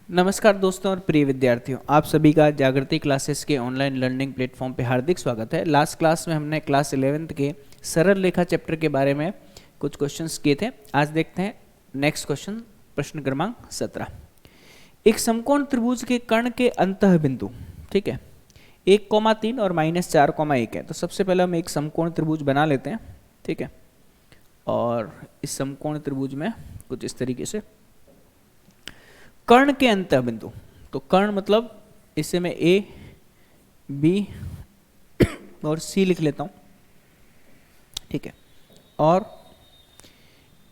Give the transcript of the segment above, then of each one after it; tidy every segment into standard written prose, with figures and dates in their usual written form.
नमस्कार दोस्तों और प्रिय विद्यार्थियों, आप सभी का जागृति क्लासेस के ऑनलाइन लर्निंग प्लेटफॉर्म पे हार्दिक स्वागत है। लास्ट क्लास में हमने क्लास 11th के सरल रेखा चैप्टर के बारे में कुछ क्वेश्चंस किए थे। आज देखते हैं नेक्स्ट क्वेश्चन, प्रश्न क्रमांक 17। एक समकोण त्रिभुज के कर्ण के अंतः बिंदु, ठीक है, 1,3 और -4,1 है। तो सबसे पहले हम एक समकोण त्रिभुज बना लेते हैं, ठीक है। और इस समकोण त्रिभुज में कुछ इस तरीके से कर्ण के अंतः बिंदु, तो कर्ण मतलब इसे मैं ए बी और सी लिख लेता हूं, ठीक है। और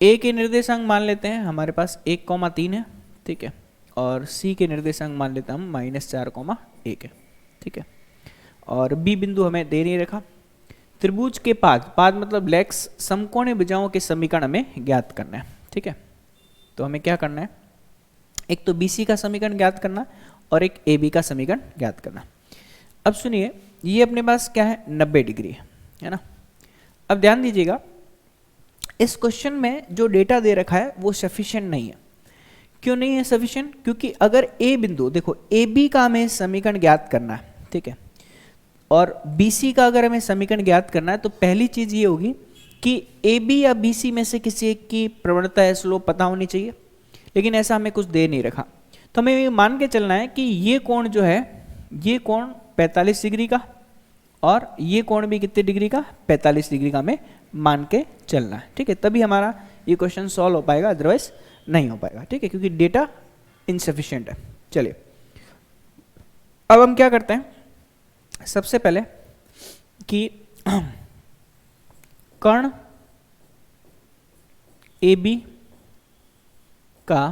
ए के निर्देशांक मान लेते हैं हमारे पास 1,3 है, ठीक है। और सी के निर्देशांक मान लेते हैं हम -4,1 है, ठीक है। और बी बिंदु हमें दे नहीं रखा। त्रिभुज के पाद मतलब लेग्स समकोणीय भुजाओं के समीकरण हमें ज्ञात करना है, ठीक है। तो हमें क्या करना है, एक तो BC का समीकरण ज्ञात करना और एक AB का समीकरण ज्ञात करना। अब सुनिए, ये अपने पास क्या है, 90 डिग्री है ना। अब ध्यान दीजिएगा, इस क्वेश्चन में जो डेटा दे रखा है वो सफिशिएंट नहीं है। क्यों नहीं है सफिशिएंट? क्योंकि अगर A बिंदु, देखो AB का हमें समीकरण ज्ञात करना है, ठीक है, और BC का अगर हमें समीकरण ज्ञात करना है तो पहली चीज ये होगी कि AB या BC में से किसी एक की प्रवणता है, स्लोप पता होनी चाहिए। लेकिन ऐसा हमें कुछ दे नहीं रखा, तो हमें ये मान के चलना है कि ये कोण जो है, ये कोण 45 डिग्री का और ये कोण भी कितने डिग्री का, 45 डिग्री का हमें मान के चलना है, ठीक है। तभी हमारा ये क्वेश्चन सॉल्व हो पाएगा, अदरवाइज नहीं हो पाएगा, ठीक है, क्योंकि डेटा इनसफिशिएंट है। चलिए अब हम क्या करते हैं, सबसे पहले कि कर्ण AB का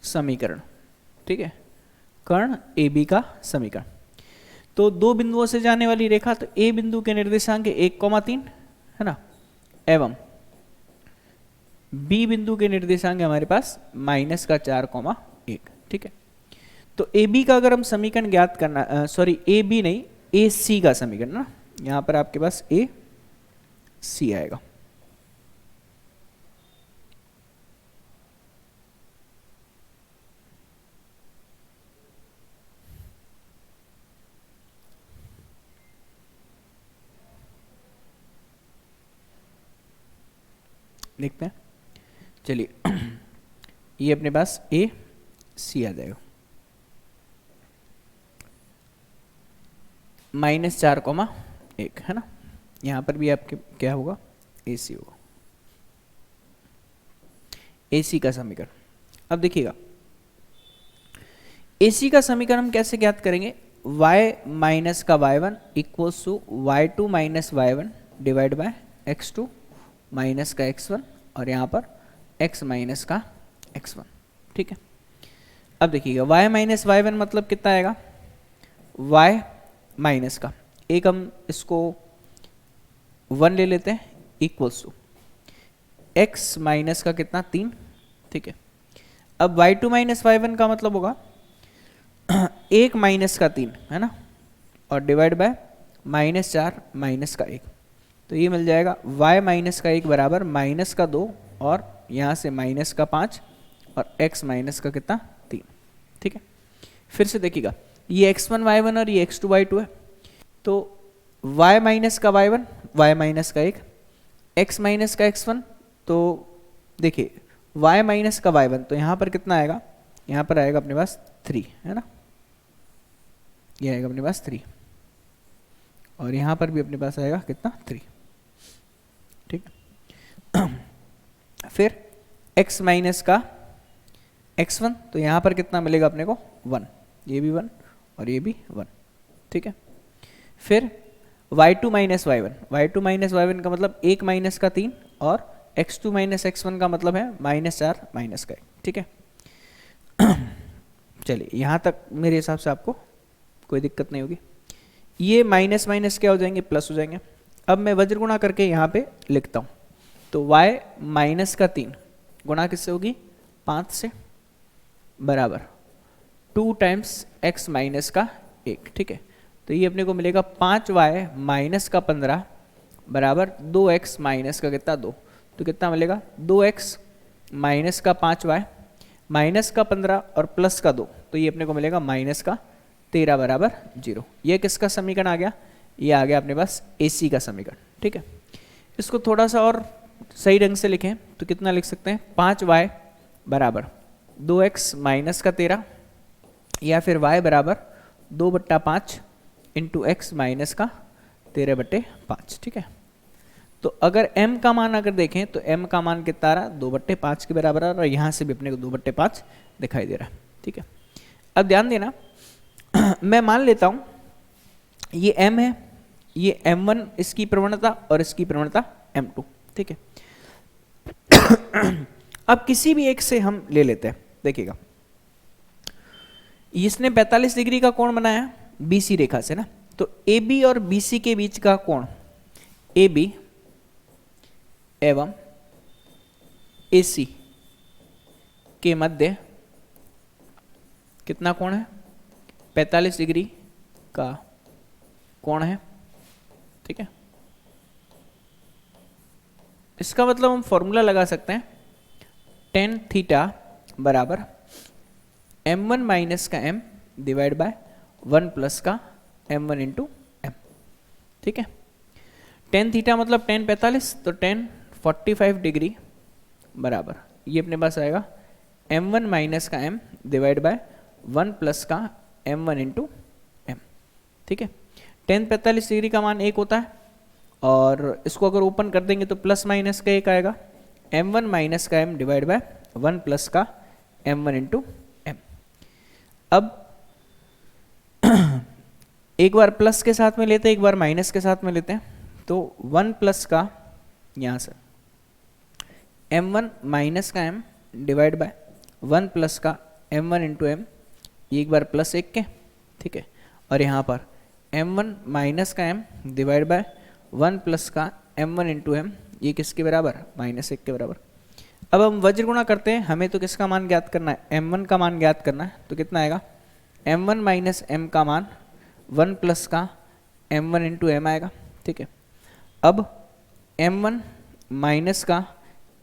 समीकरण, ठीक है, कर्ण AB का समीकरण। तो दो बिंदुओं से जाने वाली रेखा, तो A बिंदु के निर्देशांक 1,3 है ना, एवं B बिंदु के निर्देशांक हमारे पास -4,1, ठीक है। तो AB का अगर हम समीकरण ज्ञात करना, AB नहीं, AC का समीकरण ना, यहां पर आपके पास AC आएगा। देखते हैं, चलिए ये अपने पास AC आ जाएगा, -4,1 है ना। यहां पर भी आपके क्या होगा, AC होगा, AC का समीकरण। अब देखिएगा, AC का समीकरण हम कैसे ज्ञात करेंगे, y माइनस का y1 equals to y2 minus y1 divide by x2 minus का x1 और यहाँ पर x माइनस का x1, ठीक है। अब देखिएगा, y माइनस y1 मतलब कितना आएगा, y माइनस का एक, हम इसको 1 ले लेते हैं, इक्वल्स टू x माइनस का कितना, 3, ठीक है। अब y2 माइनस y1 का मतलब होगा 1 माइनस का 3 है ना, और डिवाइड बाय -4 माइनस का 1, तो ये मिल जाएगा y माइनस का 1 बराबर माइनस का 2 और यहाँ से माइनस का 5 और x माइनस का कितना, 3, ठीक है। फिर से देखिएगा, ये x1 y1 और ये x2 y2 है, तो y माइनस का y1 y माइनस का 1, x माइनस का x1, तो देखिए y माइनस का y1, तो यहाँ पर कितना आएगा, यहाँ पर आएगा अपने पास 3 है ना, ये आएगा अपने पास 3 और यहाँ पर भी अपने पास आएगा कितना, 3, ठीक। फिर x माइनस का x1, तो यहाँ पर कितना मिलेगा अपने को, 1, ये भी 1 और ये भी 1, ठीक है। फिर y2 माइनस y1 का मतलब 1 माइनस का 3 और x2 माइनस x1 का मतलब है -4 माइनस का 1, ठीक है। चलिए यहाँ तक मेरे हिसाब से आपको कोई दिक्कत नहीं होगी। ये माइनस माइनस क्या हो जाएंगे, प्लस हो जाएंगे। अब मैं वज्र गुणा करके यहाँ पे लिखता हूँ, तो y माइनस का 3 गुणा किससे होगी, 5 से, बराबर 2 टाइम्स x माइनस का 1, ठीक है। तो ये अपने को मिलेगा 5y माइनस का 15 बराबर 2x माइनस का कितना, 2, तो कितना मिलेगा, 2x माइनस का 5y माइनस का 15 और प्लस का 2, तो ये अपने को मिलेगा माइनस का 13 बराबर 0। ये किसका समीकरण आ गया? ये आ गया अपने पास AC का समीकरण। ठीक है, इसको थोड़ा सा और सही ढंग से लिखें तो कितना लिख सकते हैं? 5y बराबर 2x माइनस का 13, या फिर y बराबर 2/5 इंटू एक्स माइनस का 13/5। ठीक है, तो अगर m का मान अगर देखें तो m का मान कितना आ रहा है? 2/5 के बराबर आ रहा है, और यहाँ से भी अपने को 2/5 दिखाई दे रहा है। ठीक है, अब ध्यान देना मैं मान लेता हूँ ये m है, ये m1 इसकी प्रवणता और इसकी प्रवणता m2। ठीक है, अब किसी भी एक से हम ले लेते हैं। देखिएगा, इसने 45 डिग्री का कोण बनाया BC रेखा से ना, तो AB और BC के बीच का कोण AB एवं AC के मध्य कितना कोण है? 45 डिग्री का कोण है। ठीक है, इसका मतलब हम फॉर्मूला लगा सकते हैं tan थीटा बराबर m1 माइनस का m डिवाइड बाय 1 प्लस का m1 इंटू m। ठीक है, tan थीटा मतलब tan 45, तो tan 45 डिग्री बराबर ये अपने पास आएगा m1 माइनस का m डिवाइड बाय 1 प्लस का m1 इंटू m। ठीक है, tan 45 डिग्री का मान 1 होता है, और इसको अगर ओपन कर देंगे तो प्लस माइनस का 1 आएगा, m1 माइनस का m डिवाइड बाय 1 प्लस का m1 इंटू m। अब एक बार प्लस के साथ में लेते हैं, एक बार माइनस के साथ में लेते हैं, तो 1 प्लस का यहाँ से m1 माइनस का m डिवाइड बाय 1 प्लस का m1 इंटू m, एक बार प्लस 1 के। ठीक है, और यहाँ पर m1 माइनस का m डिवाइड बाय 1 प्लस का m1 इंटू m, ये किसके बराबर? -1 के बराबर। अब हम वज्र गुणा करते हैं, हमें तो किसका मान ज्ञात करना है? m1 का मान ज्ञात करना है, तो कितना आएगा? m1 माइनस m का मान 1 प्लस का m1 इंटू m आएगा। ठीक है, अब m1 माइनस का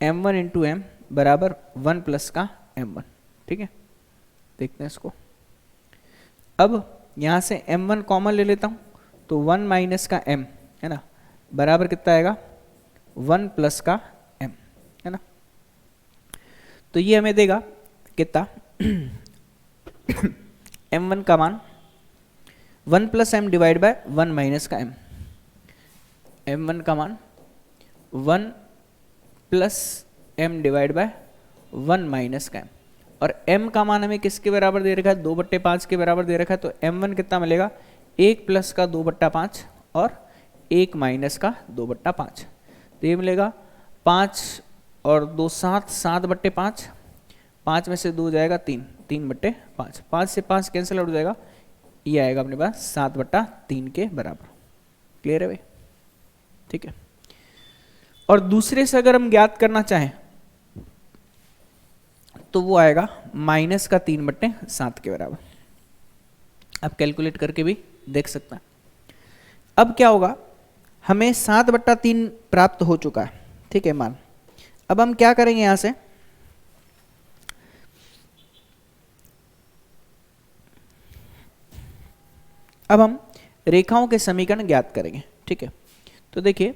m1 इंटू m बराबर 1 प्लस का m1। ठीक है, देखते हैं इसको। अब यहाँ से m1 कॉमन ले लेता हूँ, तो 1 माइनस का m है ना, बराबर कितना आएगा? 1 प्लस का m है ना, तो ये हमें देगा कितना? m1 का मान 1 plus m divide by 1 minus का m, m1 का मान 1 plus m divide by 1 minus का m, और m का मान हमें किसके बराबर दे रखा है? 2/5 के बराबर दे रखा है, तो m1 कितना मिलेगा? 1 प्लस का 2/5 और 1 माइनस का 2/5, तो ये मिलेगा 5 और 2 7, 7/5, 5 में से 2 जाएगा 3, 3/5, 5 से 5 कैंसिल आउट हो जाएगा, ये आएगा अपने पास 7/3 के बराबर। क्लियर है भाई? ठीक है, और दूसरे से अगर हम ज्ञात करना चाहें तो वो आएगा -3/7 के बराबर। आप कैलकुलेट करके भी देख सकते हैं। अब क्या होगा, हमें 7/3 प्राप्त हो चुका है। ठीक है मान, अब हम क्या करेंगे यहां से, अब हम रेखाओं के समीकरण ज्ञात करेंगे। ठीक है, तो देखिए,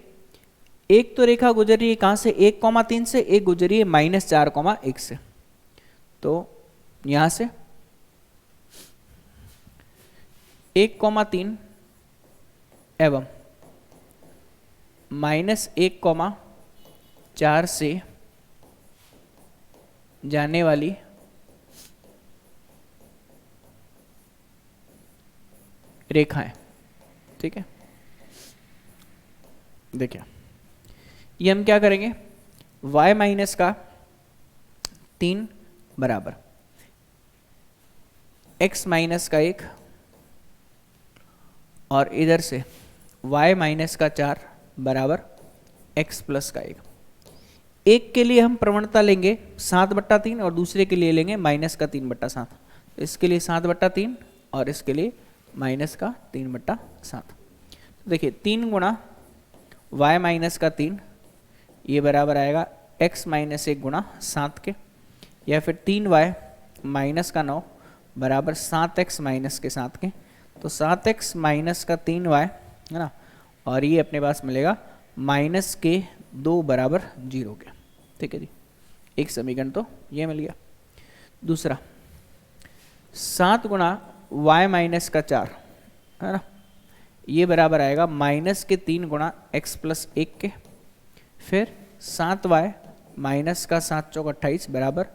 एक तो रेखा गुजर रही है कहां से? 1,3 से, एक गुजर रही है -4,1 से, तो यहां से 1,3 एवं -1,4 से जाने वाली रेखाएं। ठीक है, देखिए ये हम क्या करेंगे, y माइनस का 3 बराबर x माइनस का 1, और इधर से y माइनस का 4 बराबर x प्लस का 1। एक के लिए हम प्रवणता लेंगे 7/3 और दूसरे के लिए लेंगे -3/7, तो इसके लिए 7/3 और इसके लिए -3/7। तो देखिए 3 गुणा y माइनस का 3, ये बराबर आएगा x माइनस 1 गुणा 7 के, या फिर 3y माइनस का 9 बराबर 7x माइनस के 7 के, तो 7x माइनस का 3y है ना, और ये अपने पास मिलेगा माइनस के 2 बराबर 0 के। ठीक है जी, एक समीकरण तो ये मिल गया। दूसरा 7 गुणा y माइनस का 4 है ना, ये बराबर आएगा माइनस के 3 गुणा x प्लस 1 के, फिर 7y माइनस का 7 चौक 28 बराबर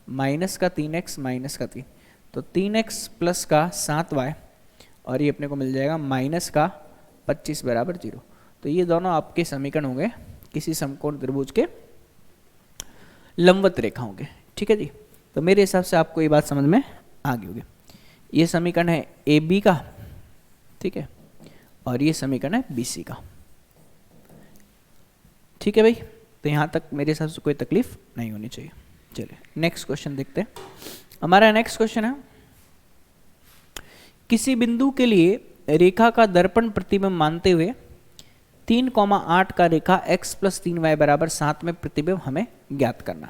माइनस का 3x माइनस का 3, तो 3x प्लस का 7y और ये अपने को मिल जाएगा माइनस का 25 बराबर 0। तो ये दोनों आपके समीकरण होंगे किसी समकोण त्रिभुज के लंबवत रेखा होंगे। ठीक है जी, तो मेरे हिसाब से आपको ये बात समझ में आ गई होगी। ये समीकरण है ए बी का, ठीक है, और ये समीकरण है बी सी का। ठीक है भाई, तो यहाँ तक मेरे हिसाब से कोई तकलीफ नहीं होनी चाहिए। चलिए नेक्स्ट क्वेश्चन देखते हैं। हमारा नेक्स्ट क्वेश्चन है, किसी बिंदु के लिए रेखा का दर्पण प्रतिबिंब मानते हुए 3,8 का रेखा x प्लस 3y बराबर 7 में प्रतिबिंब हमें ज्ञात करना।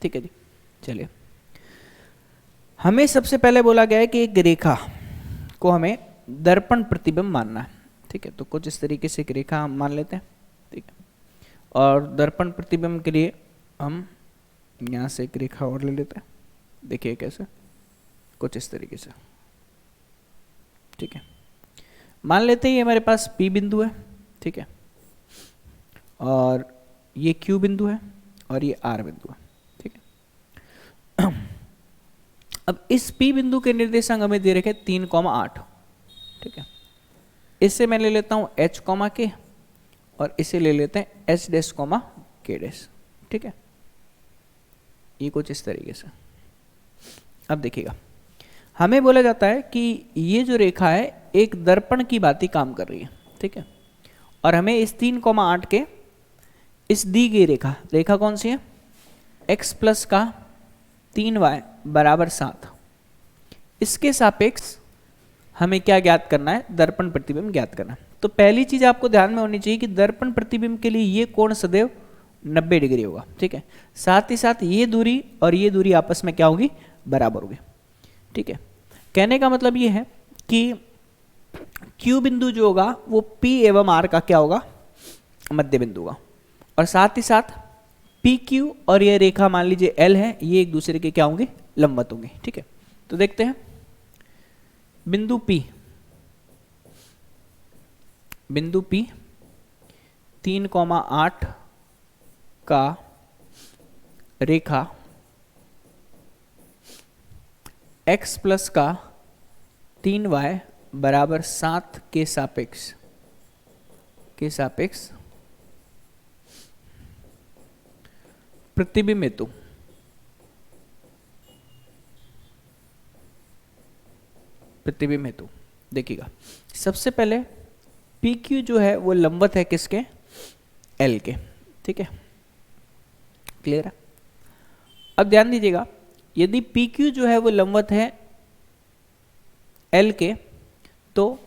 ठीक है जी, चलिए हमें सबसे पहले बोला गया है कि एक रेखा को हमें दर्पण प्रतिबिंब मानना है। ठीक है, तो कुछ इस तरीके से एक रेखा हम मान लेते हैं। ठीक है, और दर्पण प्रतिबिंब के लिए हम यहाँ से एक रेखा और ले लेते हैं। देखिए कैसे, कुछ इस तरीके से। ठीक है, मान लेते हैं ये हमारे पास P बिंदु है। ठीक है, और ये Q बिंदु है और ये R बिंदु है। ठीक है, अब इस P बिंदु के निर्देशांक हमें दे रखे 3,8। ठीक है, इससे मैं ले लेता हूँ H, K और इसे ले लेते हैं H डैश, K डैश। ठीक है, ये कुछ इस तरीके से। अब देखिएगा, हमें बोला जाता है कि ये जो रेखा है एक दर्पण की भांति काम कर रही है। ठीक है, और हमें इस 3,8 के इस दी गई रेखा कौन सी है, x प्लस का 3y बराबर 7, इसके सापेक्ष हमें क्या ज्ञात करना है, दर्पण प्रतिबिंब ज्ञात करना है। तो पहली चीज आपको ध्यान में होनी चाहिए कि दर्पण प्रतिबिंब के लिए ये कोण सदैव 90 डिग्री होगा। ठीक है, साथ ही साथ ये दूरी और ये दूरी आपस में क्या होगी, बराबर होगी। ठीक है, कहने का मतलब ये है कि Q बिंदु जो होगा वो P एवं R का क्या होगा, मध्य बिंदु होगा, और साथ ही साथ PQ और ये रेखा मान लीजिए L है, ये एक दूसरे के क्या होंगे, लंबवत होंगे। ठीक है, तो देखते हैं बिंदु P 3,8 का रेखा x प्लस का 3y बराबर 7 के सापेक्ष प्रतिबिंब हेतु देखिएगा, सबसे पहले PQ जो है वो लंबवत है किसके, L के। ठीक है, क्लियर है। अब ध्यान दीजिएगा, यदि PQ जो है वो लंबवत है L के, तो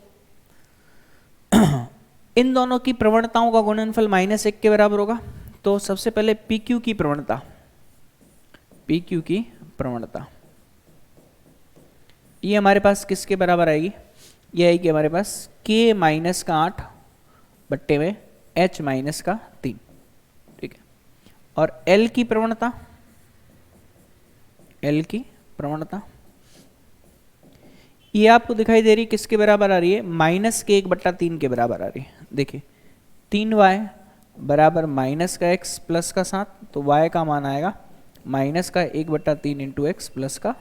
इन दोनों की प्रवणताओं का गुणनफल -1 के बराबर होगा। तो सबसे पहले PQ की प्रवणता ये हमारे पास किसके बराबर आएगी, ये आएगी हमारे पास K माइनस का 8 बट्टे में H माइनस का 3। ठीक है, और L की प्रवणता ये आपको दिखाई दे रही किसके बराबर आ रही है, -1/3 के बराबर आ रही है। देखिए 3y बराबर माइनस का x प्लस का 7, तो y का मान आएगा -1/3 इंटू एक्स प्लस का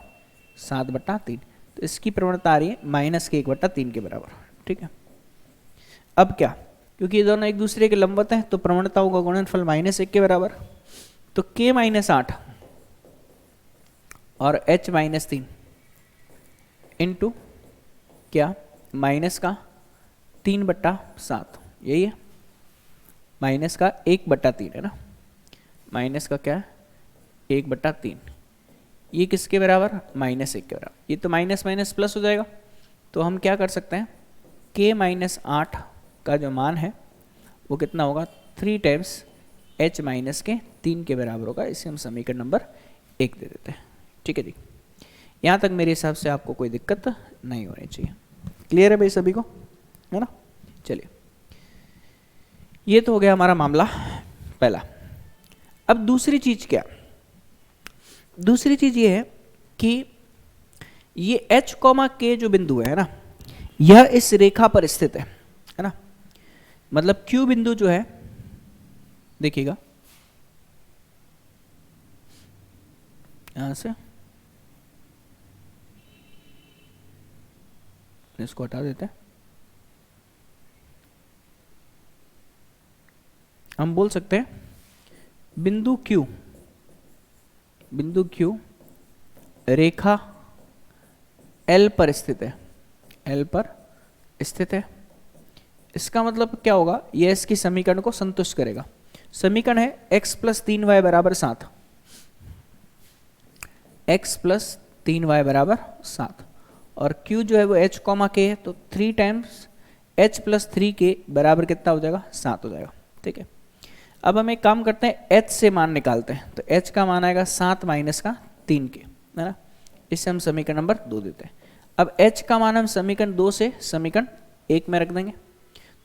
7/3। तो इसकी प्रवणता आ रही है -1/3 के बराबर। ठीक है, अब क्या, क्योंकि ये दोनों एक दूसरे के लंबवत हैं तो प्रवणताओं का गुणनफल -1 के बराबर, तो K -8 और H -3 इंटू क्या, माइनस का 3/7, यही है, माइनस का 1/3 है ना, माइनस का क्या, 1/3, ये किसके बराबर, -1 के बराबर। ये तो माइनस माइनस प्लस हो जाएगा, तो हम क्या कर सकते हैं, K -8 का जो मान है वो कितना होगा, 3 टाइम्स H -3 के बराबर होगा। इसे हम समीकरण नंबर 1 दे देते हैं। ठीक है जी, यहाँ तक मेरे हिसाब से आपको कोई दिक्कत नहीं होनी चाहिए। क्लियर है भाई सभी को, है ना? चलिए, ये तो हो गया हमारा मामला पहला। अब दूसरी चीज क्या? दूसरी चीज ये है कि ये h, k जो बिंदु है ना, यह इस रेखा पर स्थित है ना? मतलब Q बिंदु जो है, देखिएगा यहां से इसको हटा देते हैं। हम बोल सकते हैं बिंदु Q, बिंदु Q रेखा L पर स्थित है, L पर स्थित है। इसका मतलब क्या होगा? यह इसकी समीकरण को संतुष्ट करेगा। समीकरण है x प्लस 3y बराबर 7, x प्लस 3y बराबर 7, और Q जो है वो h, k है, तो 3 टाइम्स h प्लस 3 के बराबर कितना हो जाएगा? 7 हो जाएगा। ठीक है, अब हम एक काम करते हैं, h से मान निकालते हैं। तो h का मान आएगा 7 माइनस का 3 के, है ना? इससे हम समीकरण नंबर 2 देते हैं। अब h का मान हम समीकरण 2 से समीकरण 1 में रख देंगे।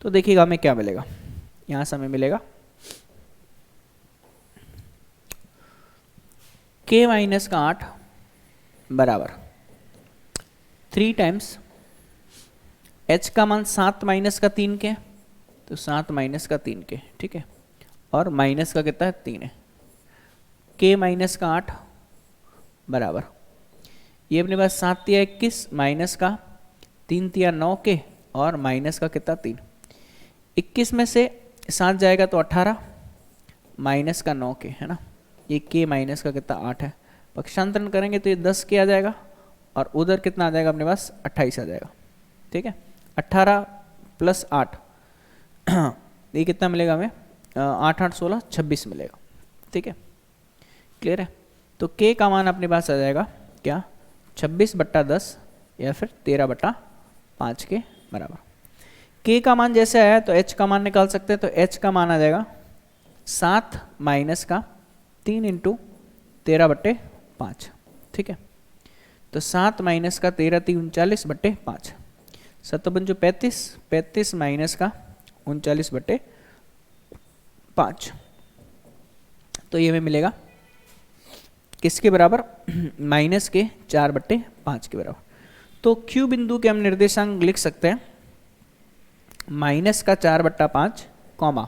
तो देखिएगा हमें क्या मिलेगा। यहां से हमें मिलेगा k माइनस का 8 बराबर 3 टाइम्स h का मान 7 माइनस का 3 के, तो 7 माइनस का 3 के, ठीक है, और माइनस का कितना है? 3 है। k माइनस का 8 बराबर, ये अपने पास 7 तिया 21 माइनस का 3 तिया 9 के, और माइनस का कितना? 3। 21 में से 7 जाएगा तो 18 माइनस का 9 के, है ना? ये k माइनस का कितना? 8 है। पक्षांतरण करेंगे तो ये 10 के आ जाएगा, और उधर कितना आ जाएगा अपने पास? 28 आ जाएगा। ठीक है, 18 प्लस 8 ये कितना मिलेगा हमें? 8 8 16 26 मिलेगा। ठीक है, क्लियर है? तो k का मान अपने पास आ जाएगा क्या? 26/10 या फिर 13/5 के बराबर। k का मान जैसे आया तो h का मान निकाल सकते हैं। तो h का मान आ जाएगा 7 माइनस का 3 इंटू 13/5। ठीक है, तो 7 माइनस का 13 3 39/5, 7 पंचो 35, 35 माइनस का 39/5। तो ये हमें मिलेगा किसके बराबर? माइनस के 4/5 के बराबर। तो Q बिंदु के हम निर्देशांक लिख सकते हैं माइनस का 4/5 कॉमा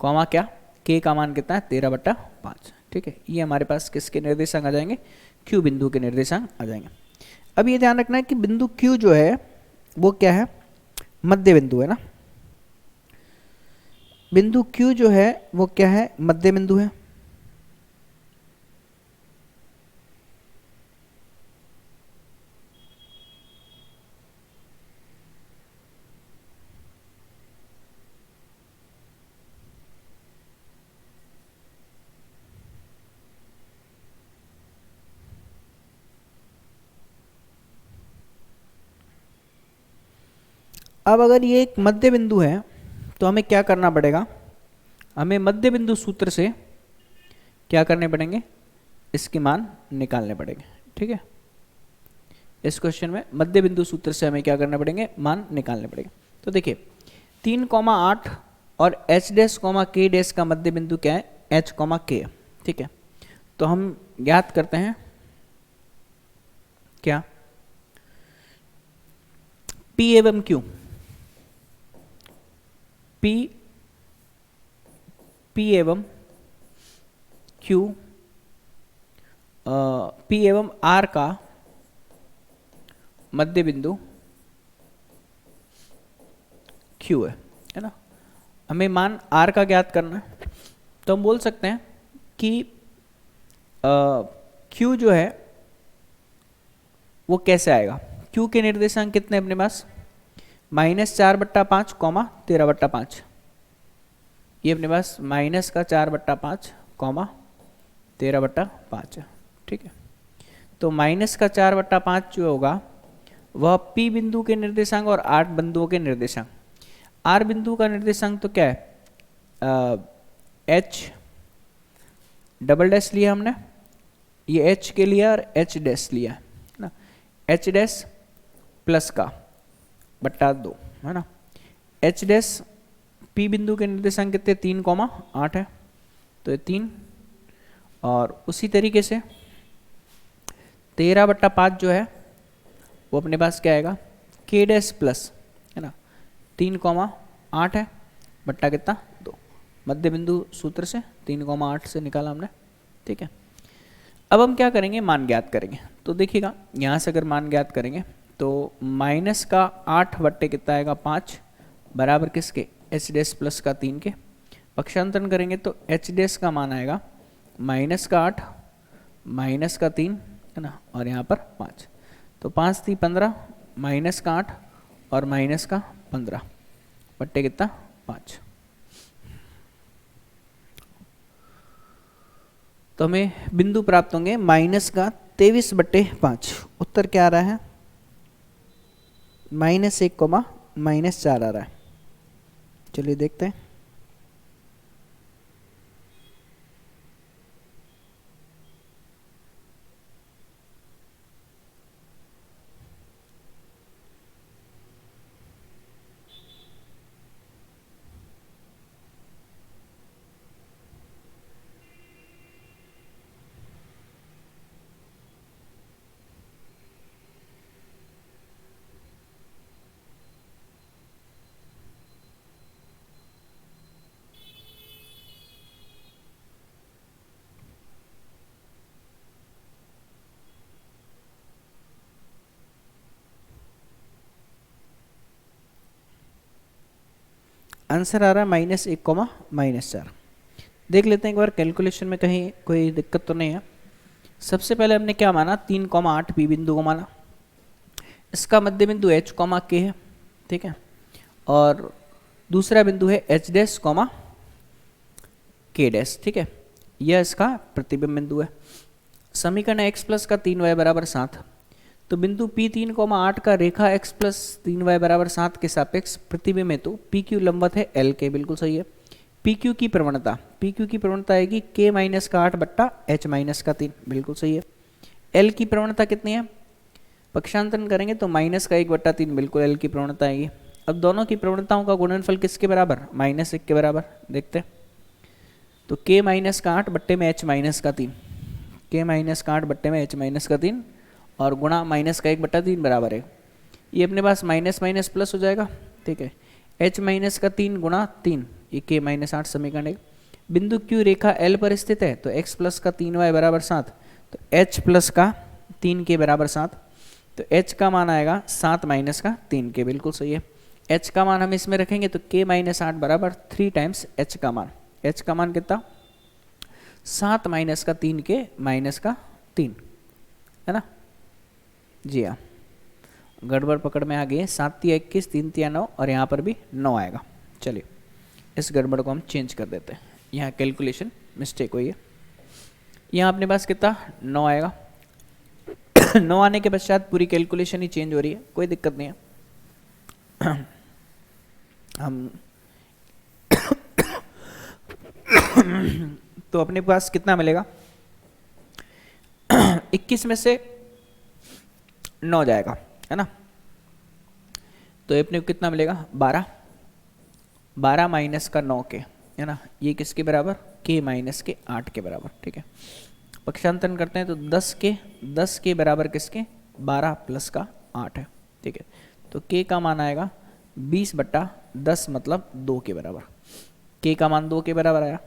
कॉमा क्या? K का मान कितना है? 13/5। ठीक है, ये हमारे पास किसके निर्देशांक आ जाएंगे? Q बिंदु के निर्देशांक आ जाएंगे। अब ये ध्यान रखना है कि बिंदु Q जो है वो क्या है? मध्य बिंदु है ना? बिंदु Q जो है वो क्या है? मध्य बिंदु है। अब अगर ये एक मध्य बिंदु है तो हमें क्या करना पड़ेगा? हमें मध्य बिंदु सूत्र से क्या करने पड़ेंगे? इसके मान निकालने पड़ेंगे। ठीक है, इस क्वेश्चन में मध्य बिंदु सूत्र से हमें क्या करने पड़ेंगे? मान निकालने पड़ेंगे। तो देखिए 3,8 और h डैश k डैश का मध्य बिंदु क्या है? h, k। ठीक है, तो हम ज्ञात करते हैं क्या? P एवं Q, P एवं Q, P एवं R का मध्य बिंदु Q है ना? हमें मान R का ज्ञात करना है। तो हम बोल सकते हैं कि Q जो है वो कैसे आएगा? Q के निर्देशांक कितने अपने पास? -4/5 कॉमा 13/5। ये अपने पास माइनस का 4/5 कॉमा 13/5 है। ठीक है, तो माइनस का 4/5 जो होगा वह P बिंदु के निर्देशांक और R बिंदुओं के निर्देशांक। R बिंदु का निर्देशांक तो क्या है? H डबल डैश लिया हमने, ये H के लिया और H डैश लिया, एच डैश प्लस का बट्टा 2 है ना। एच डैश पी बिंदु के निर्देशांक कितने 3,8 है, तो ये 3, और उसी तरीके से 13/5 जो है वो अपने पास क्या आएगा के डैश प्लस है ना 3,8 है बट्टा कितना 2, मध्य बिंदु सूत्र से 3,8 से निकाला हमने, ठीक है। अब हम क्या करेंगे, मान ज्ञात करेंगे। तो देखिएगा यहाँ से अगर मान ज्ञात करेंगे तो माइनस का 8 बट्टे कितना आएगा 5 बराबर किसके एच डैश प्लस का 3 के, पक्षांतरण करेंगे तो एच डैश का मान आएगा माइनस का 8 माइनस का 3 है ना, और यहाँ पर 5, तो 5 3 15 माइनस का 8 और माइनस का 15 बट्टे कितना 5। तो हमें बिंदु प्राप्त होंगे माइनस का 23/5। उत्तर क्या आ रहा है -1, -4 आ रहा है। चलिए देखते हैं। आंसर आ रहा है -1, -4। देख लेते हैं एक बार कैलकुलेशन में कहीं कोई दिक्कत तो नहीं है। सबसे पहले हमने क्या माना 3,8 पी बिंदु को माना, इसका मध्य बिंदु h, k है, ठीक है, और दूसरा बिंदु है h डैश, k डैश, ठीक है, यह इसका प्रतिबिंब बिंदु है। समीकरण x प्लस का 3y बराबर 7, तो बिंदु P 3,8 का रेखा x प्लस 3y बराबर 7 के सापेक्ष प्रतिबिंब हेतु पी क्यू लंबवत है एल के, बिल्कुल सही है। पी क्यू की प्रवणता आएगी k माइनस का 8 बट्टा h माइनस का 3, बिल्कुल सही है। एल की प्रवणता कितनी है, पक्षांतरण करेंगे तो माइनस का 1/3, बिल्कुल एल की प्रवणता आएगी। अब दोनों की प्रवणताओं का गुणनफल किसके बराबर -1 के बराबर, देखते हैं। तो k माइनस का 8 बट्टे में h माइनस का 3, k माइनस का 8 बट्टे में h माइनस का 3 और गुणा माइनस का 1/3 बराबर है, ये अपने पास माइनस माइनस प्लस हो जाएगा, ठीक है। h माइनस का 3 गुणा 3, ये k माइनस 8 समीकरण है। बिंदु Q रेखा L पर स्थित है, तो x प्लस का 3y बराबर 7, तो h प्लस का 3k बराबर 7, तो h का मान आएगा 7 माइनस का 3k, बिल्कुल सही है। h का मान हम इसमें रखेंगे तो k माइनस 8 बराबर 3 टाइम्स h का मान, h का मान कितना 7 माइनस का 3k माइनस का 3, है ना जी हाँ। गड़बड़ पकड़ में आ गई है, 7 × 21, 3 × 9 और यहाँ पर भी 9 आएगा। चलिए इस गड़बड़ को हम चेंज कर देते हैं, यहाँ कैलकुलेशन मिस्टेक हुई है। यहाँ अपने पास कितना 9 आएगा 9 आने के पश्चात पूरी कैलकुलेशन ही चेंज हो रही है, कोई दिक्कत नहीं है। हम तो अपने पास कितना मिलेगा 21 में से 9 जाएगा, है ना, तो अपने को कितना मिलेगा 12 माइनस का 9 के, है ना, ये किसके बराबर k माइनस के 8 के बराबर, ठीक है। पक्षांतरण करते हैं तो 10 के बराबर किसके 12 प्लस का 8 है, ठीक है। तो k का मान आएगा 20/10 मतलब 2 के बराबर। k का मान 2 के बराबर आया,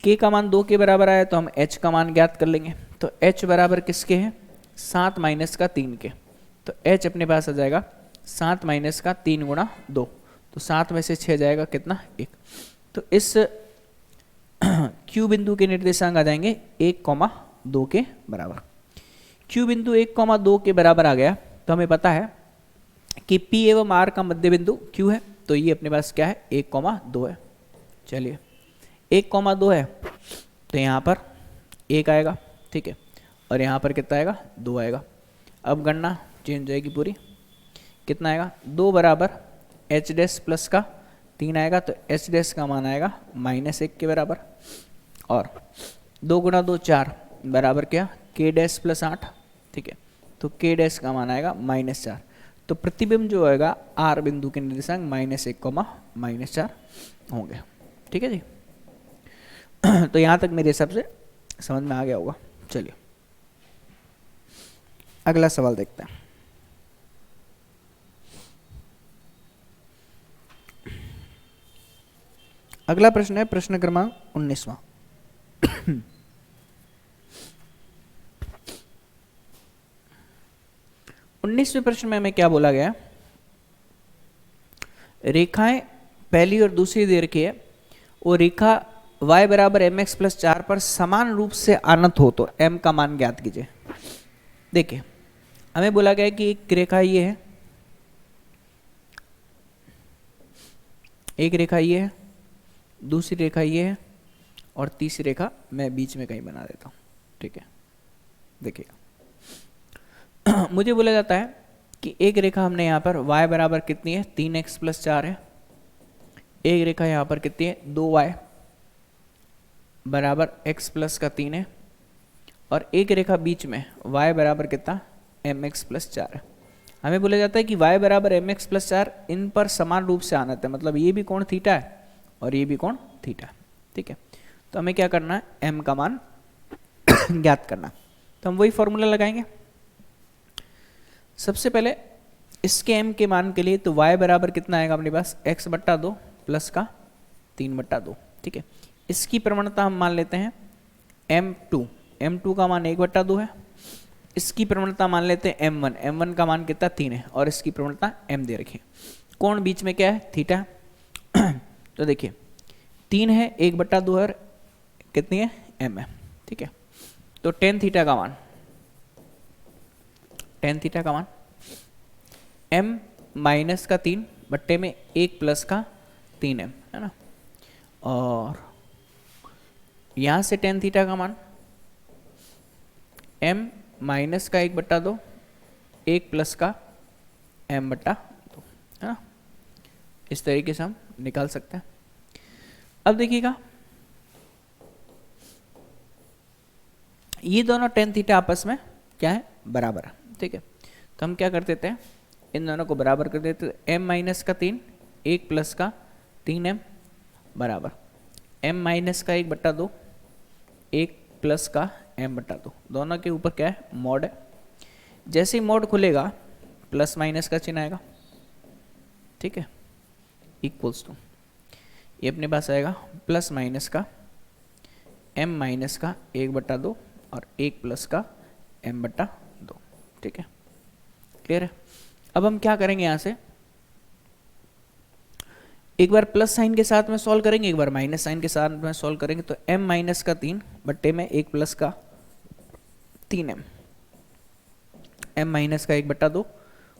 k का मान 2 के बराबर आया तो हम h का मान ज्ञात कर लेंगे। तो h बराबर किसके है 7 माइनस का 3 के, तो h अपने पास आ जाएगा 7 माइनस का 3 गुणा 2, तो 7 में से 6 जाएगा कितना 1। तो इस Q बिंदु के निर्देशांक आ जाएंगे 1,2 के बराबर। Q बिंदु 1,2 के बराबर आ गया तो हमें पता है कि P एवं R का मध्य बिंदु Q है, तो ये अपने पास क्या है 1,2 है। चलिए 1,2 है तो यहाँ पर 1 आएगा, ठीक है, और यहाँ पर कितना आएगा 2 आएगा। अब गणना चेंज जाएगी पूरी, कितना आएगा 2 बराबर h डैश प्लस का 3 आएगा, तो h डैश का मान आएगा -1 के बराबर, और 2 गुणा 2 4 बराबर क्या k डैश प्लस 8, ठीक है। तो k डैश का मान आएगा -4। तो प्रतिबिंब जो होगा r बिंदु के निर्देशांक -1, -4 होंगे। ठीक है जी। तो यहाँ तक मेरे हिसाब से समझ में आ गया होगा। चलिए अगला सवाल देखते हैं। अगला प्रश्न है प्रश्न क्रमांक 19वां। 19वें प्रश्न में हमें क्या बोला गया? रेखाएं पहली और दूसरी दे रखी है, वो रेखा y बराबर mx प्लस 4 पर समान रूप से आनत हो तो m का मान ज्ञात कीजिए। देखिए हमें बोला गया कि एक रेखा ये है, एक रेखा ये है, दूसरी रेखा ये है और तीसरी रेखा मैं बीच में कहीं बना देता हूं। ठीक है, देखिए मुझे बोला जाता है कि एक रेखा हमने यहाँ पर y बराबर कितनी है 3x प्लस 4 है, एक रेखा यहाँ पर कितनी है 2y बराबर x प्लस का 3 है, और एक रेखा बीच में y बराबर कितना mx प्लस 4 है। हमें बोला जाता है कि y बराबर mx प्लस 4 इन पर समान रूप से आनत है, मतलब ये भी कोण थीटा है और ये भी कोण थीटा है। ठीक है, तो हमें क्या करना है, m का मान ज्ञात करना। तो हम वही फॉर्मूला लगाएंगे। सबसे पहले इसके m के मान के लिए तो y बराबर कितना आएगा अपने पास x बट्टा 2 प्लस का 3 बट्टा 2। ठीक है, इसकी प्रवणता हम मान लेते हैं m2 का मान 1 बट्टा 2 है। इसकी प्रवणता मान लेते हैं m1 का मान कितना 3 है, और इसकी प्रवणता m दे रखी है। कोण बीच में क्या है थीटा। तो देखिए 3 है 1 बट्टा 2 और कितनी है m है। ठीक है, तो टेन थीटा का मान m माइनस का 3 बट्टे में 1 प्लस का 3m है ना, और यहां से टेन थीटा का मान m माइनस का 1 बट्टा 2 1 प्लस का m बट्टा 2 है ना। इस तरीके से हम निकाल सकते हैं। अब देखिएगा ये दोनों टेन थीटा आपस में क्या है बराबर है। ठीक है, तो हम क्या कर देते हैं, इन दोनों को बराबर कर देते हैं। m माइनस का 3 1 प्लस का 3m बराबर m माइनस का 1 बट्टा 2 1 प्लस का m बट्टा 2। दोनों के ऊपर क्या है मॉड है। जैसे ही मॉड खुलेगा प्लस माइनस का चिन्ह आएगा। ठीक है, इक्वल्स टू ये अपने पास आएगा प्लस माइनस का m माइनस का 1 बट्टा 2 और 1 प्लस का m बट्टा 2। ठीक है, क्लियर है। अब हम क्या करेंगे, यहां से एक बार प्लस साइन के साथ में सॉल्व करेंगे, एक बार माइनस साइन के साथ में सॉल्व करेंगे। तो m माइनस का 3 बट्टे में 1 प्लस का 3m, m माइनस का 1 बट्टा 2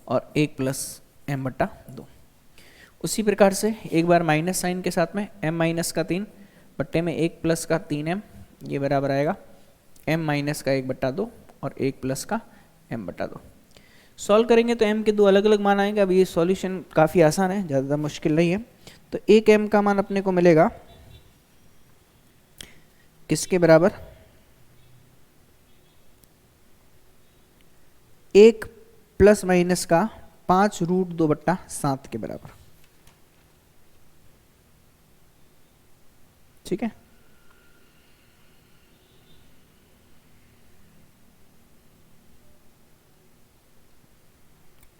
और 1 प्लस m बट्टा 2। उसी प्रकार से एक बार माइनस साइन के साथ में m माइनस का 3 बट्टे में 1 प्लस का 3m, ये बराबर आएगा m माइनस का 1 बट्टा 2 और 1 प्लस का m बट्टा 2। सॉल्व करेंगे तो m के दो अलग अलग मान आएंगे। अब ये सॉल्यूशन काफ़ी आसान है, ज़्यादा मुश्किल नहीं है। तो एक m का मान अपने को मिलेगा किसके बराबर, 1 प्लस माइनस का 5√2/7 के बराबर। ठीक है,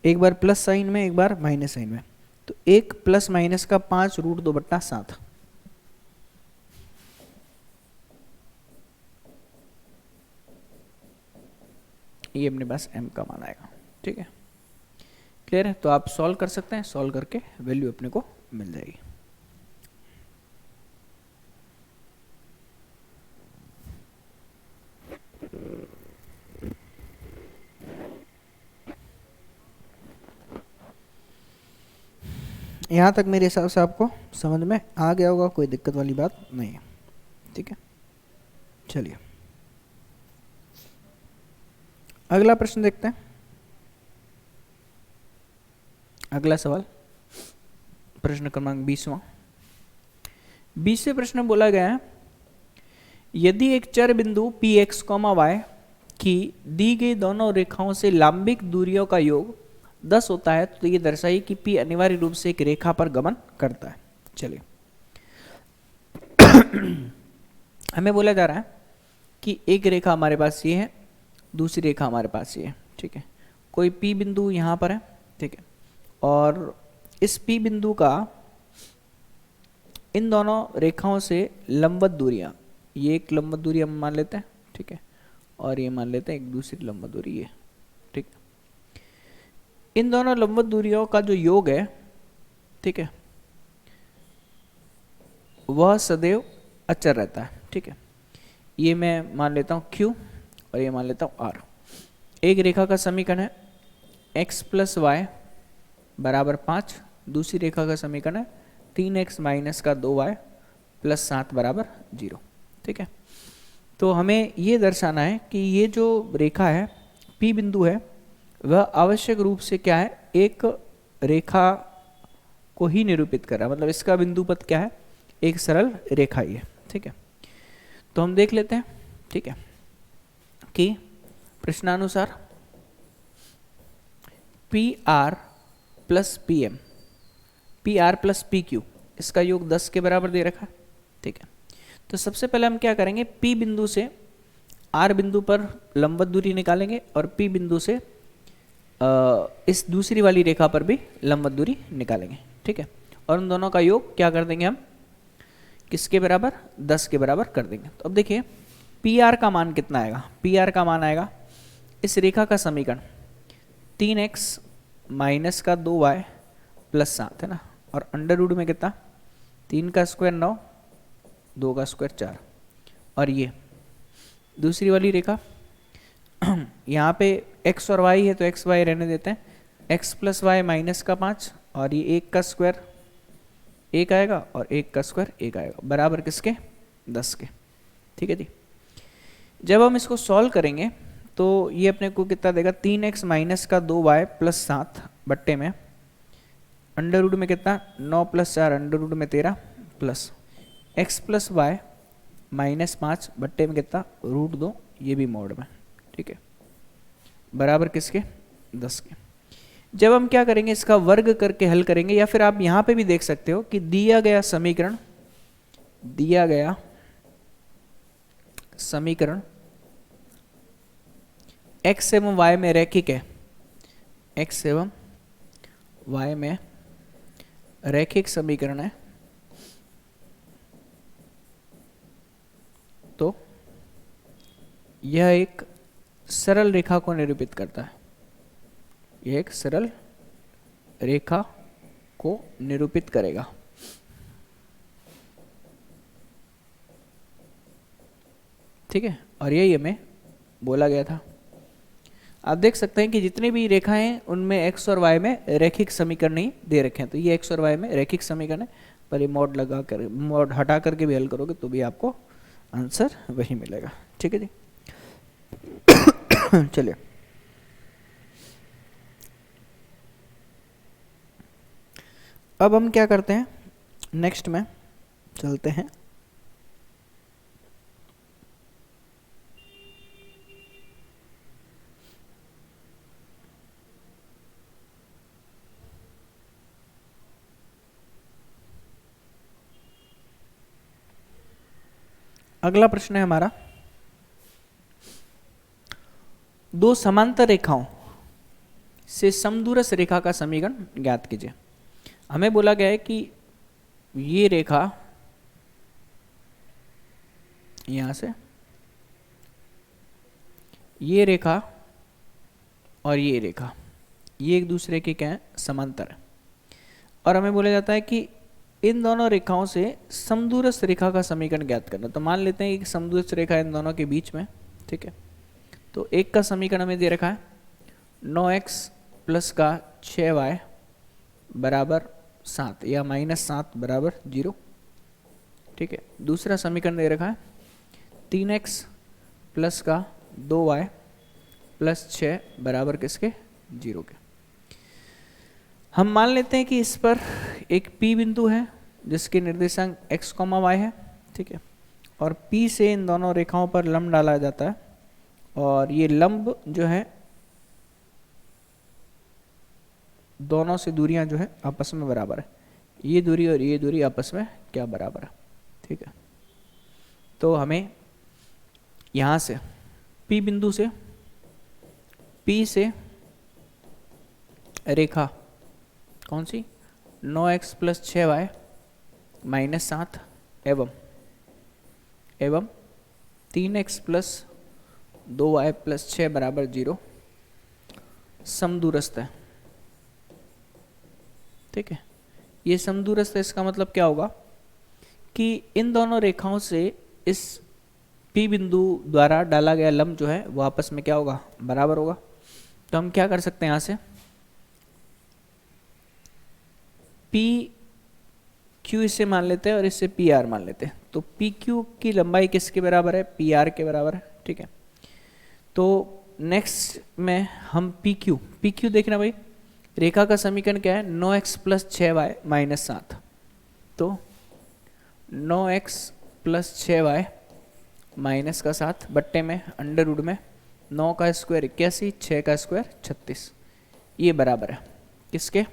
एक बार प्लस साइन में एक बार माइनस साइन में। तो 1 प्लस माइनस का 5√2/7, ये अपने पास m का मान आएगा। ठीक है, क्लियर है। तो आप सॉल्व कर सकते हैं, सॉल्व करके वैल्यू अपने को मिल जाएगी। यहाँ तक मेरे हिसाब से आपको समझ में आ गया होगा, कोई दिक्कत वाली बात नहीं है। ठीक है, चलिए अगला प्रश्न देखते हैं। अगला सवाल प्रश्न क्रमांक 20वां। 20वें प्रश्न में बोला गया है, यदि एक चर बिंदु px, y कि दी गई दोनों रेखाओं से लंबिक दूरियों का योग 10 होता है तो ये दर्शाइए कि P अनिवार्य रूप से एक रेखा पर गमन करता है। चलिए हमें बोला जा रहा है कि एक रेखा हमारे पास ये है, दूसरी रेखा हमारे पास ये है, ठीक है। कोई P बिंदु यहाँ पर है, ठीक है, और इस P बिंदु का इन दोनों रेखाओं से लंबवत दूरियाँ, ये एक लंबवत दूरी हम मान लेते हैं, ठीक है, और ये मान लेते हैं एक दूसरी लंबवत दूरी ये, ठीक है। इन दोनों लंबवत दूरियों का जो योग है, ठीक है, वह सदैव अचर रहता है, ठीक है। ये मैं मान लेता हूँ Q और ये मान लेता हूँ R। एक रेखा का समीकरण है x प्लस वाई बराबर 5, दूसरी रेखा का समीकरण है 3x माइनस का 2y प्लस 7 बराबर 0, ठीक है। तो हमें ये दर्शाना है कि ये जो रेखा है P बिंदु है वह आवश्यक रूप से क्या है, एक रेखा को ही निरूपित कर रहा है, मतलब इसका बिंदु पथ क्या है, एक सरल रेखा ही है, ठीक है। तो हम देख लेते हैं, ठीक है, कि प्रश्नानुसार P R plus P M, P R plus P Q, इसका योग 10 के बराबर दे रखा है, ठीक है। तो सबसे पहले हम क्या करेंगे, P बिंदु से R बिंदु पर लंबवत दूरी निकालेंगे और P बिंदु से इस दूसरी वाली रेखा पर भी लंबवत दूरी निकालेंगे, ठीक है। और उन दोनों का योग क्या कर देंगे हम, किसके बराबर, 10 के बराबर कर देंगे। तो अब देखिए पी आर का मान कितना आएगा, पी आर का मान आएगा इस रेखा का समीकरण 3x माइनस का 2y प्लस 7 है ना, और अंडर रूट में कितना, 3 का स्क्वायर 9, 2 का स्क्वायर 4, और ये दूसरी वाली रेखा यहाँ पे x और y है तो x y रहने देते हैं, x प्लस वाई माइनस का 5, और ये 1 का स्क्वायर 1 आएगा और 1 का स्क्वायर 1 आएगा, बराबर किसके, 10 के, ठीक है जी। जब हम इसको सॉल्व करेंगे तो ये अपने को कितना देगा, 3x माइनस का 2y प्लस 7 बट्टे में अंडर रूट में कितना, 9 प्लस 4 अंडर रूट में 13 plus x plus y minus 5 बट्टे में कितना, रूट 2, ये भी मोड में, ठीक है, बराबर किसके, 10 के। जब हम क्या करेंगे, इसका वर्ग करके हल करेंगे, या फिर आप यहाँ पे भी देख सकते हो कि दिया गया समीकरण x एवं y में रैखिक है, x एवं y में रैखिक समीकरण है, तो यह एक सरल रेखा को निरूपित करता है, यह एक सरल रेखा को निरूपित करेगा, ठीक है। और यही हमें बोला गया था। आप देख सकते हैं कि जितनी भी रेखाएं हैं उनमें x और y में रैखिक समीकरण ही दे रखे हैं, तो ये x और y में रैखिक समीकरण है, पर ये मोड लगा कर, मोड हटा करके भी हल करोगे तो भी आपको आंसर वही मिलेगा, ठीक है जी। चलिए अब हम क्या करते हैं, नेक्स्ट में चलते हैं। अगला प्रश्न है हमारा, दो समांतर रेखाओं से समदूरस्थ रेखा का समीकरण ज्ञात कीजिए। हमें बोला गया है कि ये रेखा यहां से, ये रेखा और ये रेखा, ये एक दूसरे के क्या है, समांतर है, और हमें बोला जाता है कि इन दोनों रेखाओं से समदूरस्थ रेखा का समीकरण ज्ञात करना। तो मान लेते हैं कि समदूरस्थ रेखा इन दोनों के बीच में, ठीक है। तो एक का समीकरण हमें दे रखा है 9x प्लस का 6y बराबर 7 या माइनस 7 बराबर 0, ठीक है। दूसरा समीकरण दे रखा है 3x प्लस का 2y प्लस 6 बराबर किसके, 0 के। हम मान लेते हैं कि इस पर एक P बिंदु है जिसके निर्देशांक x, y है, ठीक है, और P से इन दोनों रेखाओं पर लंब डाला जाता है और ये लंब जो है दोनों से दूरियां जो है आपस में बराबर है, ये दूरी और ये दूरी आपस में क्या बराबर है, ठीक है। तो हमें यहाँ से P बिंदु से P से रेखा कौन सी 9x प्लस 6y माइनस 7 एवं 3x प्लस 2y प्लस 6 बराबर 0 समदूरस्थ है, ठीक है। ये समदूरस्थ है, इसका मतलब क्या होगा कि इन दोनों रेखाओं से इस P बिंदु द्वारा डाला गया लंब जो है वो आपस में क्या होगा, बराबर होगा। तो हम क्या कर सकते हैं, यहाँ से पी क्यू इसे मान लेते हैं और इससे पी आर मान लेते हैं। तो पी क्यू की लंबाई किसके बराबर है, पी आर के बराबर है, ठीक है। तो नेक्स्ट में हम पी क्यू देखना भाई, रेखा का समीकरण क्या है 9x प्लस 6y माइनस 7। तो 9x प्लस 6y माइनस का 7 बट्टे में अंडर रूट में 9 का स्क्वायर 81, 6 का स्क्वायर 36, ये बराबर है किसके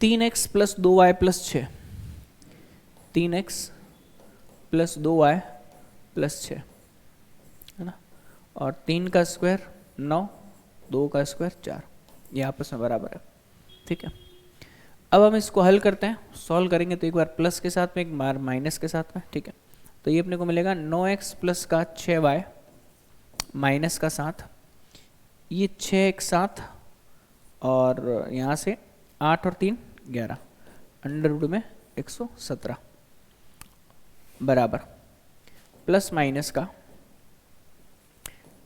3x plus 2y plus 6, 3x plus 2y plus 6 है ना, और 3 का स्क्वायर 9, 2 का स्क्वायर 4, ये आपस में बराबर है, ठीक है। अब हम इसको हल करते हैं, सॉल्व करेंगे तो एक बार प्लस के साथ में एक बार माइनस के साथ में, ठीक है। तो ये अपने को मिलेगा 9x प्लस का 6y माइनस का 7, ये 6x 7 और यहाँ से 8 और 3 11 अंडर रूट में 117 बराबर प्लस माइनस का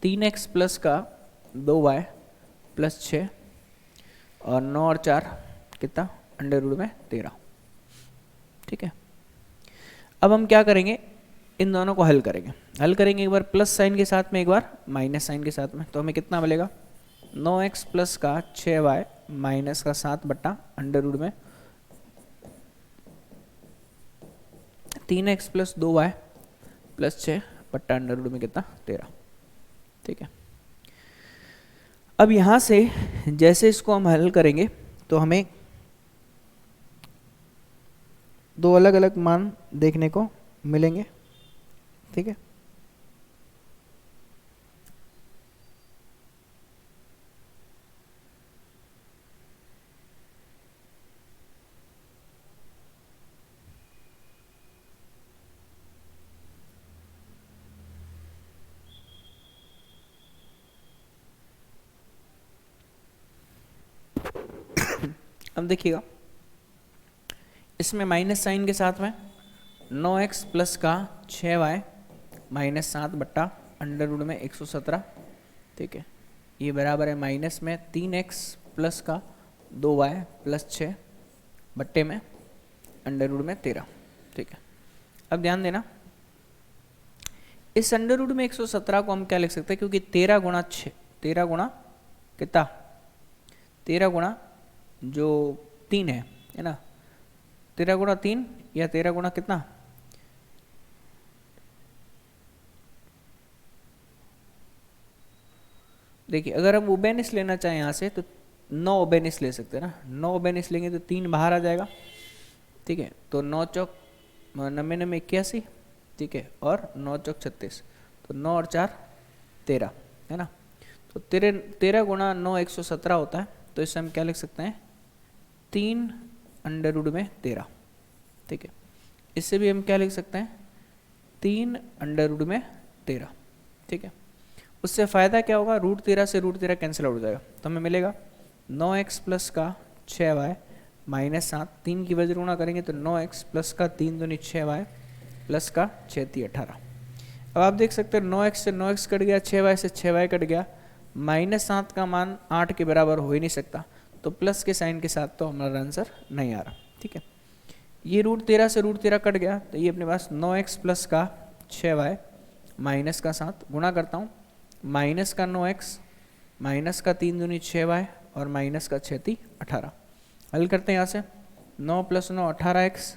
3x प्लस का 2y प्लस 6 और 9 और 4 कितना अंडर रूट में 13, ठीक है। अब हम क्या करेंगे, इन दोनों को हल करेंगे एक बार प्लस साइन के साथ में एक बार माइनस साइन के साथ में। तो हमें कितना मिलेगा 9x प्लस का 6y माइनस का 7 बट्टा अंडर रूट में 3x प्लस 2y प्लस 6 बट्टा अंडर रूट में कितना 13, ठीक है। अब यहाँ से जैसे इसको हम हल करेंगे तो हमें दो अलग अलग मान देखने को मिलेंगे, ठीक है। अब देखिएगा इसमें माइनस साइन के साथ में 9x प्लस का 6y माइनस 7 बट्टा अंडर रूट में 117, ठीक है। ये बराबर है माइनस में 3x प्लस का 2y प्लस 6 बट्टे में अंडर रूट में 13, ठीक है। अब ध्यान देना इस अंडर रूट में 117 को हम क्या लिख सकते हैं, क्योंकि 13 गुणा 6, 13 गुणा कितना 13 गुणा जो 3 है ना, 13 गुणा 3 या 13 गुणा कितना, देखिए अगर हम ओबेनिस लेना चाहें यहाँ से तो 9 ओबेनिस ले सकते हैं ना, 9 ओबेनिस लेंगे तो 3 बाहर आ जाएगा, ठीक है। तो 9 चौक 99 81, ठीक है, और 9 चौक 36, तो 9 और 4 13 है ना। तो 13 गुणा 9 117 होता है, तो इससे हम क्या लिख सकते हैं 3 अंडर रूट में 13, ठीक है। इससे भी हम क्या लिख सकते हैं 3 अंडर रूट में 13, ठीक है। उससे फ़ायदा क्या होगा, रूट 13 से रूट 13 कैंसिल आउट हो जाएगा, तो हमें मिलेगा 9x प्लस का 6y माइनस 7, 3 की वजह गुणा करेंगे तो 9x प्लस का 3 दूनी 6y प्लस का 6 × 18। अब आप देख सकते हैं 9x से 9x कट गया, 6y से 6y कट गया, माइनस 7 का मान 8 के बराबर हो ही नहीं सकता, तो प्लस के साइन के साथ तो हमारा आंसर नहीं आ रहा, ठीक है। ये रूट 13 से रूट 13 कट गया, तो ये अपने पास 9x प्लस का 6y माइनस का 7 गुणा करता हूँ, माइनस का 9x माइनस का 3 दूनी 6y और माइनस का 6 × 18। हल करते हैं यहाँ से 9 + 9 18x,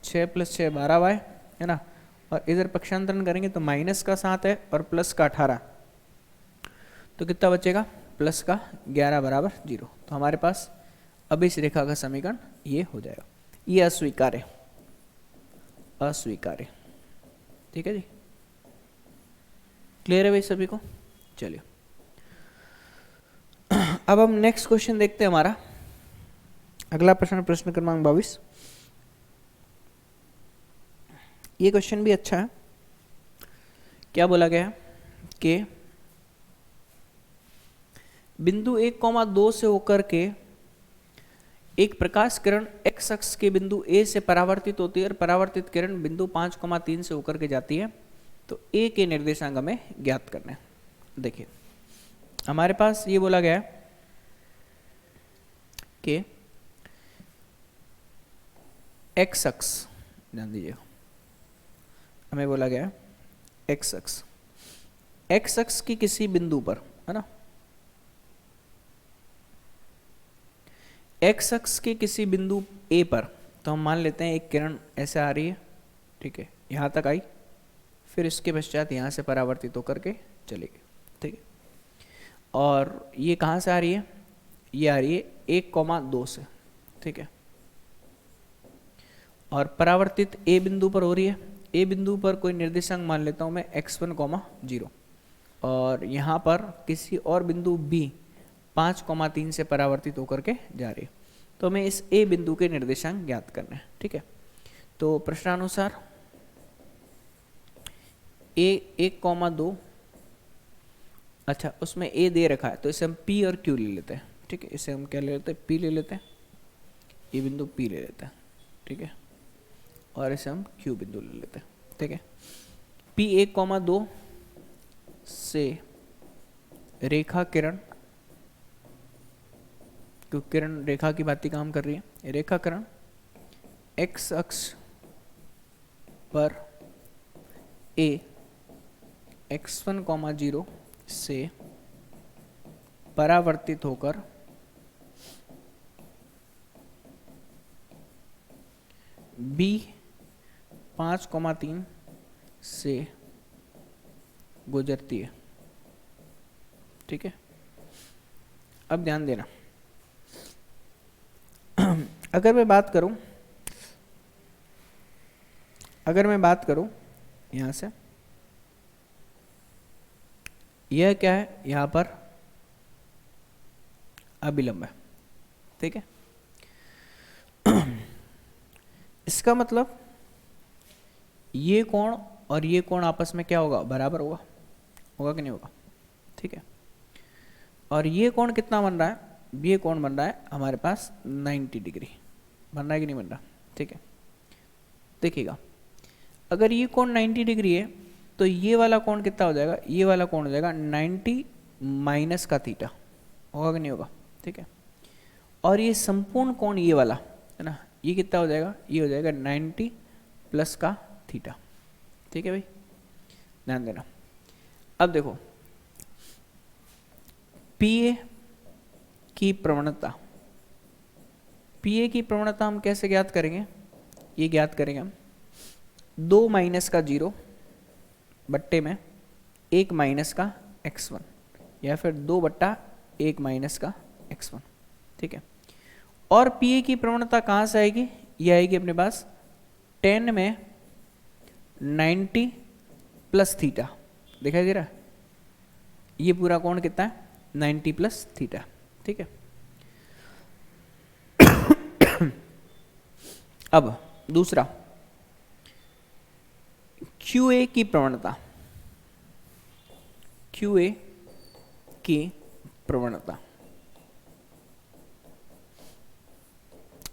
6 + 6 12y है ना, और इधर पक्षांतरण करेंगे तो माइनस का 7 है और प्लस का 18, तो कितना बचेगा, प्लस का 11 बराबर 0। तो हमारे पास अब इस रेखा का समीकरण ये हो जाएगा। ये अस्वीकार्य, अस्वीकार्य, ठीक है जी। क्लियर है भाई सभी को? चलिए अब हम नेक्स्ट क्वेश्चन देखते हैं। हमारा अगला प्रश्न, प्रश्न क्रमांक 22। ये क्वेश्चन भी अच्छा है। क्या बोला गया है कि बिंदु 1,2 से होकर के एक प्रकाश किरण x अक्ष के बिंदु A से परावर्तित होती है और परावर्तित किरण बिंदु 5,3 से होकर के जाती है। तो A के निर्देशांक हमें ज्ञात करने। देखिए हमारे पास ये बोला गया है कि x अक्ष, ध्यान दीजिए, हमें बोला गया है x अक्ष, x अक्ष की किसी बिंदु पर, है ना, x अक्ष के किसी बिंदु A पर, तो हम मान लेते हैं एक किरण ऐसे आ रही है, ठीक है, यहाँ तक आई, फिर इसके पश्चात यहाँ से परावर्तित होकर के चली गई, ठीक है। और ये कहाँ से आ रही है, ये आ रही है 1,2 से, ठीक है, और परावर्तित A बिंदु पर हो रही है। A बिंदु पर कोई निर्देशांक मान लेता हूँ मैं x1, 0, और यहाँ पर किसी और बिंदु B 5,3 से परावर्तित होकर के जा रही है। तो हमें इस A बिंदु के निर्देशांक ज्ञात करना है, ठीक है। तो प्रश्नानुसार A 1,2, अच्छा उसमें A दे रखा है तो इसे हम P और Q ले लेते हैं, ठीक है। इसे हम क्या ले लेते हैं, P ले लेते हैं, ये बिंदु P ले लेते हैं, ठीक है, और इसे हम Q बिंदु ले लेते हैं, ठीक है। P 1,2 से रेखा किरण, क्योंकि किरण रेखा की भांति काम कर रही है, रेखा किरण x अक्ष पर A x1, 0 से परावर्तित होकर B 5,3 से गुजरती है, ठीक है। अब ध्यान देना, अगर मैं बात करूं यहां से, यह क्या है, यहां पर अभिलंब है, ठीक है। इसका मतलब ये कोण और ये कोण आपस में क्या होगा, बराबर होगा, होगा कि नहीं होगा, ठीक है। और ये कोण कितना बन रहा है, ये कोण बन रहा है हमारे पास 90 डिग्री, बन रहा है कि नहीं बन रहा, ठीक है। देखिएगा अगर ये कोण 90 डिग्री है तो ये वाला कोण कितना हो जाएगा, ये वाला कोण हो जाएगा 90 माइनस का थीटा, होगा कि नहीं होगा, ठीक है। और ये संपूर्ण कोण ये वाला है ना, ये कितना हो जाएगा, ये हो जाएगा 90 प्लस का थीटा, ठीक है भाई, ध्यान देना। अब देखो PA की प्रवणता, PA की प्रवणता हम कैसे ज्ञात करेंगे, ये ज्ञात करेंगे हम 2 माइनस का 0 बट्टे में 1 माइनस का x1, या फिर 2/1 माइनस का x1, ठीक है। और PA की प्रवणता कहाँ से आएगी, ये आएगी अपने पास 10 में 90 प्लस थीटा, दिखाई दे रहा है, ये पूरा कोण कितना है 90 प्लस थीटा, ठीक है। अब दूसरा QA की प्रवणता, QA की प्रवणता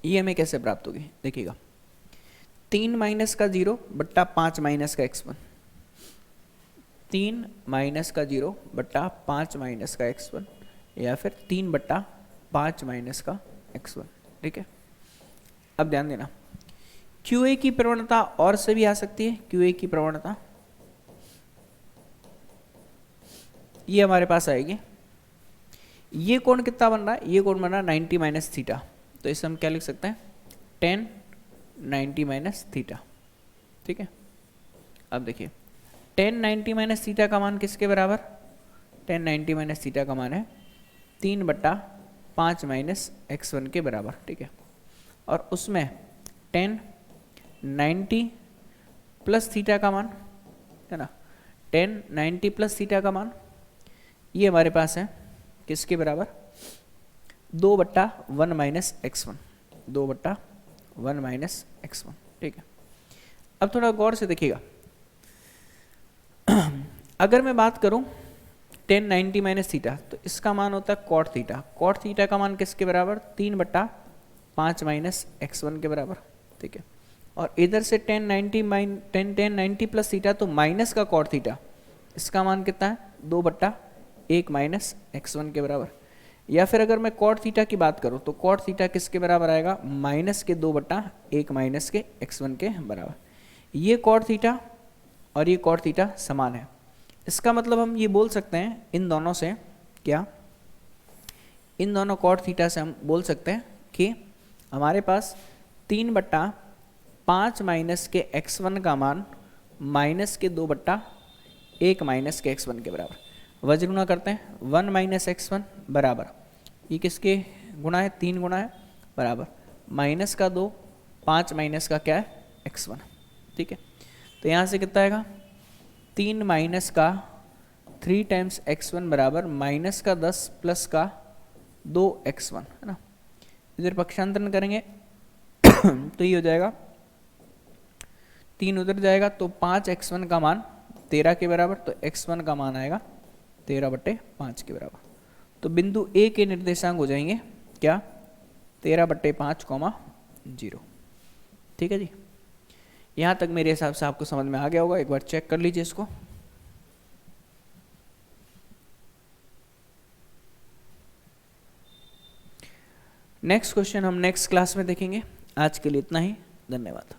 ये हमें कैसे प्राप्त होगी, देखिएगा 3 माइनस का 0 बट्टा 5 माइनस का x1, 3 माइनस का 0 बट्टा 5 माइनस का x1, या फिर 3/5 माइनस का x1, ठीक है। अब ध्यान देना QA की प्रवणता और से भी आ सकती है, QA की प्रवणता ये हमारे पास आएगी, ये कोण कितना बन रहा है, ये कोण बन रहा है 90 माइनस थीटा, तो इसे हम क्या लिख सकते हैं 10 90 माइनस थीटा, ठीक है। अब देखिए टेन 90 माइनस थीटा का मान किसके बराबर, टेन 90 माइनस थीटा का मान है 3/5 माइनस x1 के बराबर, ठीक है। और उसमें टेन 90 प्लस थीटा का मान है ना, टेन 90 प्लस थीटा का मान ये हमारे पास है किसके बराबर, 2/1 माइनस x1, 2/1 माइनस x1, ठीक है। अब थोड़ा गौर से देखिएगा, अगर मैं बात करूं टेन 90 माइनस थीटा, तो इसका मान होता है कॉट थीटा, कॉट थीटा का मान किसके बराबर, 3/5 माइनस x1 के बराबर, ठीक है। और इधर से टेन 90 प्लस थीटा, तो माइनस का कॉट थीटा, इसका मान कितना है, 2/1 माइनस x1 के बराबर। या फिर अगर मैं कॉट थीटा की बात करूं तो कॉट थीटा किसके बराबर आएगा, माइनस के 2/1 माइनस के x1 के बराबर। ये कॉट थीटा और ये कॉट थीटा समान है, इसका मतलब हम ये बोल सकते हैं इन दोनों से, क्या, इन दोनों कॉट थीटा से हम बोल सकते हैं कि हमारे पास 3/5 माइनस के x1 का मान माइनस के 2/1 माइनस के x1 के बराबर। वज्र गुणा करते हैं, 1 माइनस x1 बराबर, ये किसके गुणा है, 3 गुणा है, बराबर माइनस का 2, 5 माइनस का क्या है, x1, ठीक है। तो यहाँ से कितना आएगा, 3 माइनस का 3 टाइम्स x1 बराबर माइनस का 10 प्लस का 2x1, है ना। इधर पक्षांतरण करेंगे तो ये हो जाएगा, 3 उधर जाएगा तो 5x1 का मान 13 के बराबर, तो x1 का मान आएगा 13/5 के बराबर। तो बिंदु ए के निर्देशांक हो जाएंगे क्या, 13/5, 0, ठीक है जी। यहाँ तक मेरे हिसाब से आपको समझ में आ गया होगा, एक बार चेक कर लीजिए इसको। नेक्स्ट क्वेश्चन हम नेक्स्ट क्लास में देखेंगे। आज के लिए इतना ही, धन्यवाद।